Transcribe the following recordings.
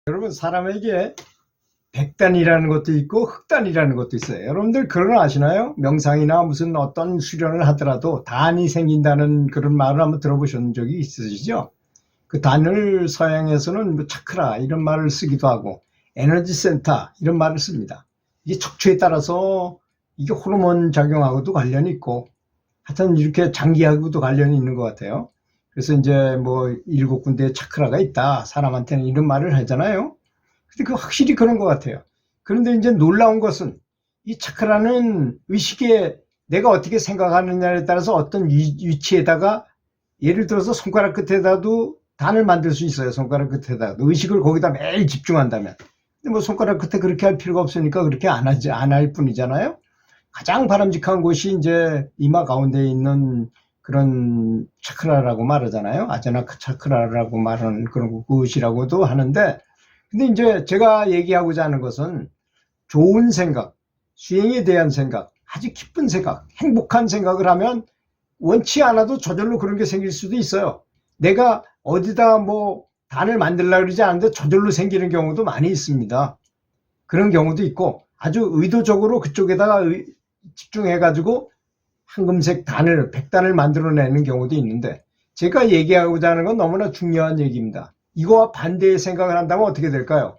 여러분, 사람에게 백단이라는 것도 있고 흑단이라는 것도 있어요. 여러분들 그런 거 아시나요? 명상이나 무슨 어떤 수련을 하더라도 단이 생긴다는 그런 말을 한번 들어보신 적이 있으시죠? 그 단을 서양에서는 뭐 차크라 이런 말을 쓰기도 하고 에너지 센터 이런 말을 씁니다. 이게 척추에 따라서 이게 호르몬 작용하고도 관련이 있고 하여튼 이렇게 장기하고도 관련이 있는 것 같아요. 그래서 이제 뭐 7군데의 차크라가 있다. 사람한테는 이런 말을 하잖아요. 근데 그 확실히 그런 것 같아요. 그런데 이제 놀라운 것은 이 차크라는 의식에 내가 어떻게 생각하느냐에 따라서 어떤 위치에다가 예를 들어서 손가락 끝에다도 단을 만들 수 있어요. 손가락 끝에다 의식을 거기다 매일 집중한다면. 근데 뭐 손가락 끝에 그렇게 할 필요가 없으니까 그렇게 안 할 뿐이잖아요. 가장 바람직한 곳이 이제 이마 가운데 있는 그런 차크라라고 말하잖아요. 아자나 차크라라고 말하는 그런 곳이라고도 하는데, 근데 이제 제가 얘기하고자 하는 것은 좋은 생각, 수행에 대한 생각, 아주 기쁜 생각, 행복한 생각을 하면 원치 않아도 저절로 그런 게 생길 수도 있어요. 내가 어디다 뭐 단을 만들려고 그러지 않는데 저절로 생기는 경우도 많이 있습니다. 그런 경우도 있고 아주 의도적으로 그쪽에다가 집중해가지고 황금색 단을, 백단을 만들어내는 경우도 있는데, 제가 얘기하고자 하는 건 너무나 중요한 얘기입니다. 이거와 반대의 생각을 한다면 어떻게 될까요?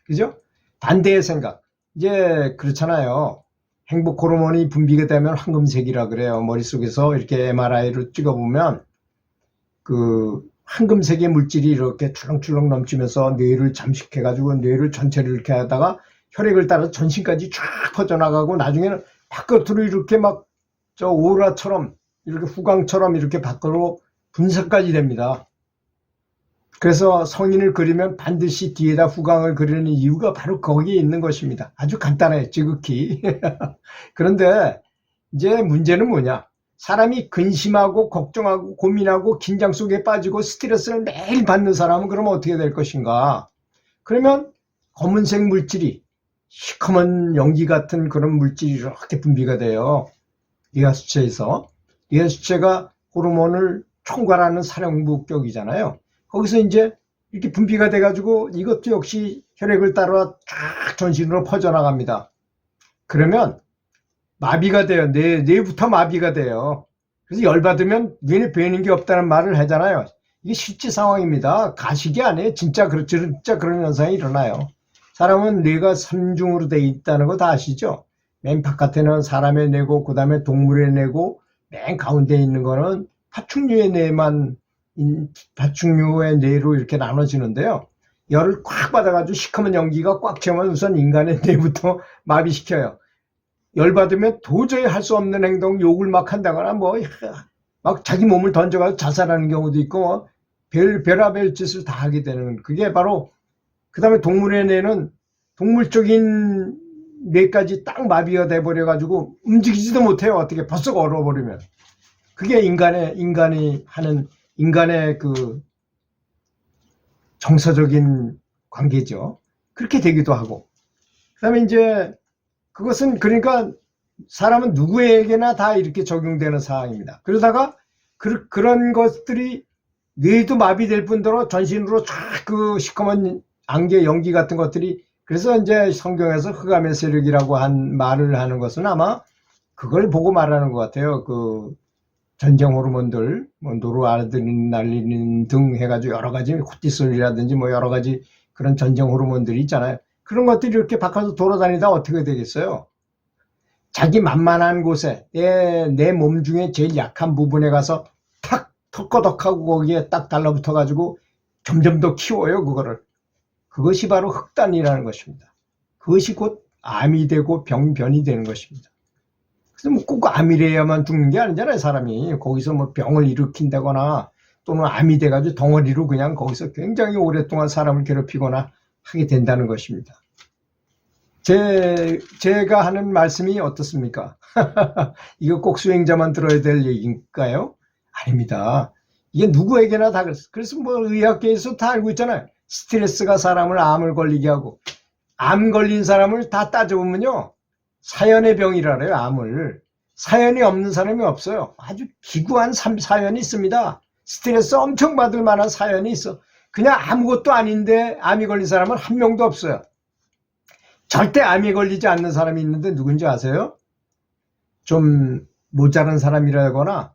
그죠? 반대의 생각. 이제 그렇잖아요. 행복 호르몬이 분비가 되면 황금색이라 그래요. 머릿속에서 이렇게 MRI로 찍어보면 그 황금색의 물질이 이렇게 출렁출렁 넘치면서 뇌를 잠식해가지고 뇌를 전체를 이렇게 하다가 혈액을 따라 전신까지 쫙 퍼져나가고 나중에는 바깥으로 이렇게 막 저 오라처럼 이렇게 후광처럼 이렇게 밖으로 분사까지 됩니다. 그래서 성인을 그리면 반드시 뒤에다 후광을 그리는 이유가 바로 거기에 있는 것입니다. 아주 간단해요, 지극히. 그런데 이제 문제는 뭐냐? 사람이 근심하고 걱정하고 고민하고 긴장 속에 빠지고 스트레스를 매일 받는 사람은 그러면 어떻게 될 것인가? 그러면 검은색 물질이 시커먼 연기 같은 그런 물질이 이렇게 분비가 돼요. 뇌하수체에서. 뇌하수체가 호르몬을 총괄하는 사령부격이잖아요. 거기서 이제 이렇게 분비가 돼가지고 이것도 역시 혈액을 따라 쫙 전신으로 퍼져나갑니다. 그러면 마비가 돼요. 뇌부터 마비가 돼요. 그래서 열받으면 뇌에 배이는 게 없다는 말을 하잖아요. 이게 실제 상황입니다. 가식이 아니에요. 진짜 그런 현상이 일어나요. 사람은 뇌가 3중으로 되어 있다는 거 다 아시죠? 맨 바깥에는 사람의 뇌고, 그 다음에 동물의 뇌고, 맨 가운데 있는 거는 파충류의 뇌만, 파충류의 뇌로 이렇게 나눠지는데요. 열을 꽉 받아가지고 시커먼 연기가 꽉 채우면 우선 인간의 뇌부터 마비시켜요. 열받으면 도저히 할 수 없는 행동, 욕을 막 한다거나, 막 자기 몸을 던져가지고 자살하는 경우도 있고, 별의별 짓을 다 하게 되는, 그게 바로, 그 다음에 동물의 뇌는 동물적인 뇌까지 딱 마비가 돼버려가지고 움직이지도 못해요. 어떻게 벌써 얼어버리면. 그게 인간이 하는 인간의 그 정서적인 관계죠. 그렇게 되기도 하고. 그 다음에 이제 그것은 그러니까 사람은 누구에게나 다 이렇게 적용되는 상황입니다. 그러다가 그런 것들이 뇌도 마비될 뿐더러 전신으로 쫙 그 시커먼 안개 연기 같은 것들이, 그래서 이제 성경에서 흑암의 세력이라고 한 말을 하는 것은 아마 그걸 보고 말하는 것 같아요. 그 전쟁 호르몬들, 뭐 노르아드레날린 등 해가지고 여러 가지 코티솔이라든지 뭐 여러 가지 그런 전쟁 호르몬들이 있잖아요. 그런 것들이 이렇게 바깥에서 돌아다니다 어떻게 되겠어요? 자기 만만한 곳에 내 몸 중에 제일 약한 부분에 가서 탁 턱거덕하고 거기에 딱 달라붙어가지고 점점 더 키워요, 그거를. 그것이 바로 흑단이라는 것입니다. 그것이 곧 암이 되고 병변이 되는 것입니다. 그래서 뭐 꼭 암이래야만 죽는 게 아니잖아요, 사람이. 거기서 뭐 병을 일으킨다거나 또는 암이 돼가지고 덩어리로 그냥 거기서 굉장히 오랫동안 사람을 괴롭히거나 하게 된다는 것입니다. 제가 하는 말씀이 어떻습니까? 이거 꼭 수행자만 들어야 될 얘기인가요? 아닙니다. 이게 누구에게나 다 그랬어요. 그래서 뭐 의학계에서 다 알고 있잖아요. 스트레스가 사람을 암을 걸리게 하고, 암 걸린 사람을 다 따져보면요, 사연의 병이라 그래요. 암을. 사연이 없는 사람이 없어요. 아주 기구한 사연이 있습니다. 스트레스 엄청 받을 만한 사연이 있어. 그냥 아무것도 아닌데 암이 걸린 사람은 한 명도 없어요. 절대 암이 걸리지 않는 사람이 있는데 누군지 아세요? 좀 모자란 사람이라거나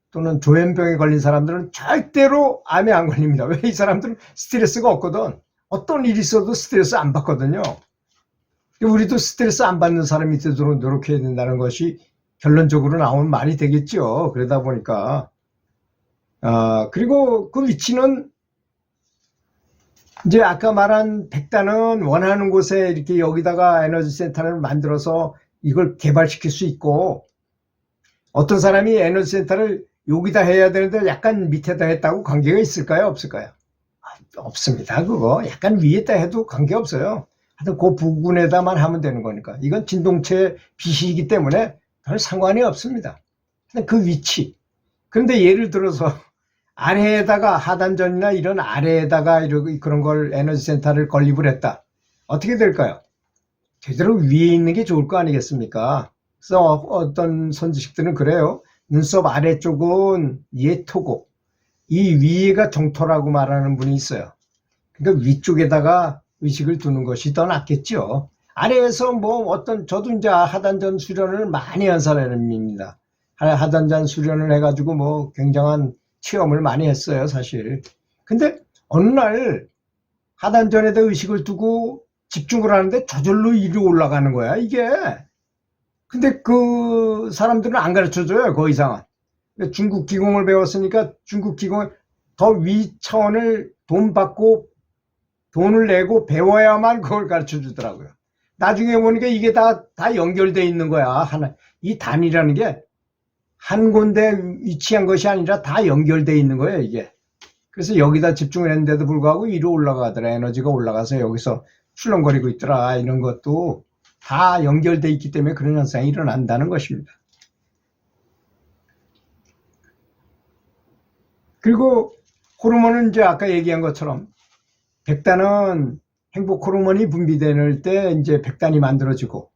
또는 조현병에 걸린 사람들은 절대로 암에 안 걸립니다. 왜? 이 사람들은 스트레스가 없거든. 어떤 일이 있어도 스트레스 안 받거든요. 우리도 스트레스 안 받는 사람이 되도록 노력해야 된다는 것이 결론적으로 나오는 말이 되겠죠. 그러다 보니까 그리고 그 위치는 이제 아까 말한 백단은 원하는 곳에 이렇게 여기다가 에너지 센터를 만들어서 이걸 개발시킬 수 있고, 어떤 사람이 에너지 센터를 여기다 해야 되는데 약간 밑에다 했다고 관계가 있을까요? 없을까요? 없습니다. 그거 약간 위에다 해도 관계없어요. 하여튼 그 부분에다만 하면 되는 거니까. 이건 진동체 빛이기 때문에 별 상관이 없습니다. 그 위치. 그런데 예를 들어서 아래에다가 하단전이나 이런 아래에다가 그런 걸 에너지 센터를 건립을 했다. 어떻게 될까요? 제대로 위에 있는 게 좋을 거 아니겠습니까? 그래서 어떤 선지식들은 그래요. 눈썹 아래쪽은 예토고 이 위에가 정토라고 말하는 분이 있어요. 그러니까 위쪽에다가 의식을 두는 것이 더 낫겠죠. 아래에서 저도 이제 하단전 수련을 많이 한 사람입니다. 하단전 수련을 해가지고 굉장한 체험을 많이 했어요, 사실. 근데 어느 날 하단전에다 의식을 두고 집중을 하는데 저절로 위로 올라가는 거야, 이게. 근데 그 사람들은 안 가르쳐줘요, 그 이상은. 중국 기공을 배웠으니까 중국 기공을 더 위 차원을 돈을 내고 배워야만 그걸 가르쳐 주더라고요. 나중에 보니까 이게 다 연결돼 있는 거야. 이 단이라는 게 한 군데 위치한 것이 아니라 다 연결돼 있는 거예요, 이게. 그래서 여기다 집중을 했는데도 불구하고 위로 올라가더라. 에너지가 올라가서 여기서 출렁거리고 있더라. 이런 것도 다 연결돼 있기 때문에 그런 현상이 일어난다는 것입니다. 그리고 호르몬은 이제 아까 얘기한 것처럼 백단은 행복 호르몬이 분비될 때 이제 백단이 만들어지고,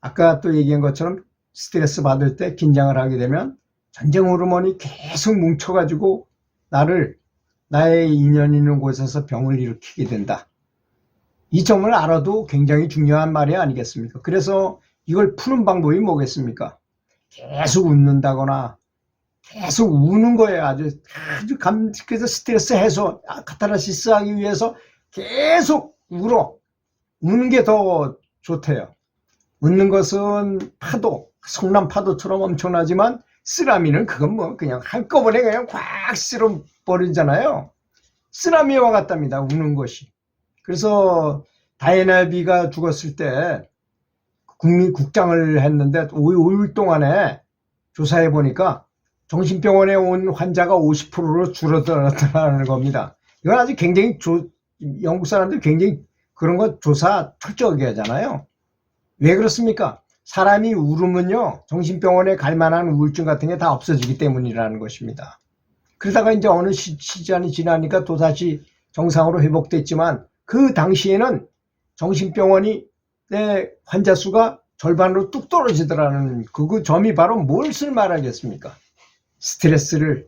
아까 또 얘기한 것처럼 스트레스 받을 때 긴장을 하게 되면 전쟁 호르몬이 계속 뭉쳐가지고 나의 인연 있는 곳에서 병을 일으키게 된다. 이 점을 알아도 굉장히 중요한 말이 아니겠습니까? 그래서 이걸 푸는 방법이 뭐겠습니까? 계속 웃는다거나 계속 우는 거예요. 그래서 스트레스 해소, 카타르시스 하기 위해서 계속 우는 게 더 좋대요. 웃는 것은 성남 파도처럼 엄청나지만 쓰나미는 그건 그냥 한꺼번에 그냥 꽉 쓸어버리잖아요. 쓰나미와 같답니다, 우는 것이. 그래서 다이애나 비가 죽었을 때 국장을 했는데 5일 동안에 조사해 보니까 정신병원에 온 환자가 50%로 줄어들었다는 겁니다. 이건 아주 굉장히 영국 사람들 굉장히 그런 거 조사 철저하게 하잖아요. 왜 그렇습니까? 사람이 울으면요, 정신병원에 갈 만한 우울증 같은 게 다 없어지기 때문이라는 것입니다. 그러다가 이제 어느 시간이 지나니까 또다시 정상으로 회복됐지만, 그 당시에는 정신병원이 환자 수가 절반으로 뚝 떨어지더라는 그 점이 바로 무엇을 말하겠습니까? 스트레스를,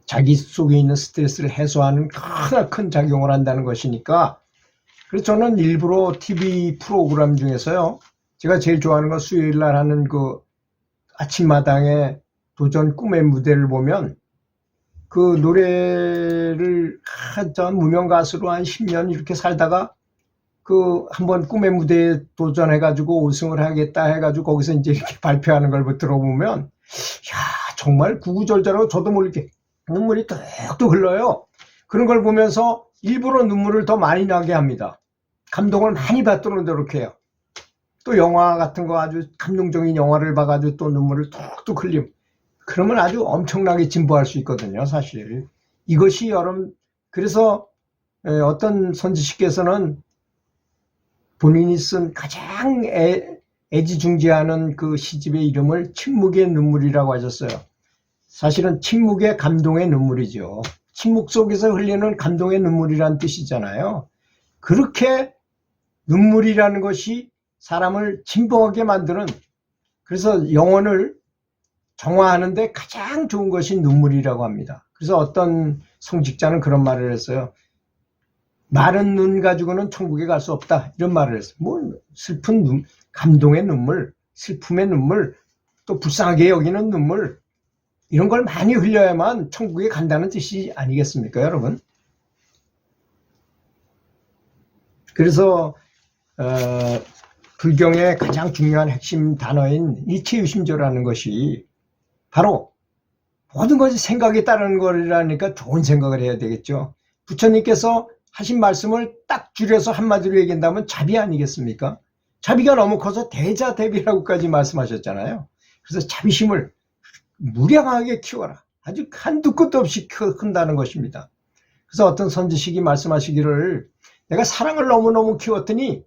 자기 속에 있는 스트레스를 해소하는 큰 작용을 한다는 것이니까. 그래서 저는 일부러 TV 프로그램 중에서요, 제가 제일 좋아하는 건 수요일 날 하는 그 아침마당에 도전 꿈의 무대를 보면, 그 노래를 전 무명 가수로 한 10년 이렇게 살다가 한번 꿈의 무대에 도전해가지고 우승을 하겠다 해가지고 거기서 이제 이렇게 발표하는 걸 들어보면, 야, 정말 구구절절하고 저도 모르게 눈물이 뚝뚝 흘러요. 그런 걸 보면서 일부러 눈물을 더 많이 나게 합니다. 감동을 많이 받도록 노력해요. 또 영화 같은 거, 아주 감동적인 영화를 봐가지고 또 눈물을 뚝뚝 흘림. 그러면 아주 엄청나게 진보할 수 있거든요, 사실. 이것이 그래서 어떤 선지식께서는 본인이 쓴 가장 애지중지하는 그 시집의 이름을 침묵의 눈물이라고 하셨어요. 사실은 침묵의 감동의 눈물이죠. 침묵 속에서 흘리는 감동의 눈물이란 뜻이잖아요. 그렇게 눈물이라는 것이 사람을 진보하게 만드는, 그래서 영혼을 정화하는데 가장 좋은 것이 눈물이라고 합니다. 그래서 어떤 성직자는 그런 말을 했어요. 마른 눈 가지고는 천국에 갈 수 없다. 이런 말을 했어요. 뭐 슬픈 눈, 감동의 눈물, 슬픔의 눈물, 또 불쌍하게 여기는 눈물, 이런 걸 많이 흘려야만 천국에 간다는 뜻이 아니겠습니까, 여러분? 그래서 불경의 가장 중요한 핵심 단어인 이치유심조라는 것이 바로 모든 것이 생각에 따르는 거라니까 좋은 생각을 해야 되겠죠. 부처님께서 하신 말씀을 딱 줄여서 한마디로 얘기한다면 자비 아니겠습니까? 자비가 너무 커서 대자대비라고까지 말씀하셨잖아요. 그래서 자비심을 무량하게 키워라. 아주 한두 끝도 없이 큰다는 것입니다. 그래서 어떤 선지식이 말씀하시기를 내가 사랑을 너무너무 키웠더니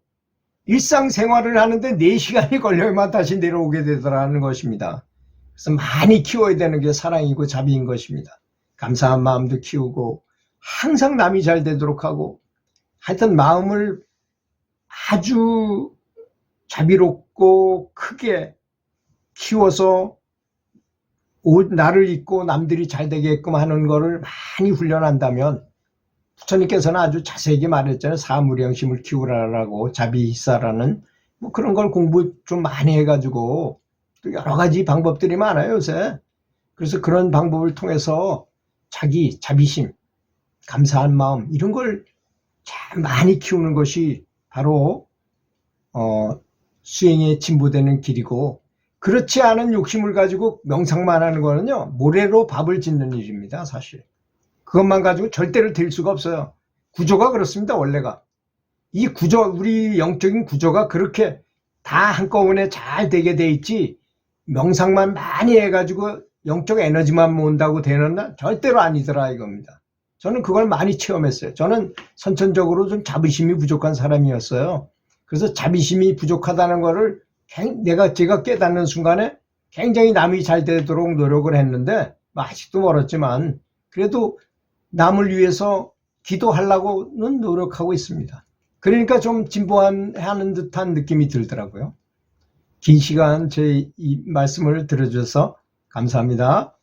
일상생활을 하는데 4시간이 걸려야만 다시 내려오게 되더라는 것입니다. 그래서 많이 키워야 되는 게 사랑이고 자비인 것입니다. 감사한 마음도 키우고 항상 남이 잘 되도록 하고 하여튼 마음을 아주 자비롭고 크게 키워서 나를 잊고 남들이 잘 되게끔 하는 거를 많이 훈련한다면 부처님께서는 아주 자세하게 말했잖아요. 사무량심을 키우라라고 자비희사라는 뭐 그런 걸 공부 좀 많이 해가지고 또 여러 가지 방법들이 많아요 요새. 그래서 그런 방법을 통해서 자기 자비심, 감사한 마음 이런 걸 참 많이 키우는 것이 바로 수행에 진보되는 길이고 그렇지 않은 욕심을 가지고 명상만 하는 거는요 모래로 밥을 짓는 일입니다. 사실 그것만 가지고 절대로 될 수가 없어요. 구조가 그렇습니다. 원래가 이 구조 우리 영적인 구조가 그렇게 다 한꺼번에 잘 되게 돼 있지 명상만 많이 해가지고 영적 에너지만 모은다고 되는 날 절대로 아니더라 이겁니다. 저는 그걸 많이 체험했어요. 저는 선천적으로 좀 자비심이 부족한 사람이었어요. 그래서 자비심이 부족하다는 거를 제가 깨닫는 순간에 굉장히 남이 잘 되도록 노력을 했는데 아직도 멀었지만 그래도 남을 위해서 기도하려고는 노력하고 있습니다. 그러니까 좀 진보하는 듯한 느낌이 들더라고요. 긴 시간 제 이 말씀을 들어주셔서 감사합니다.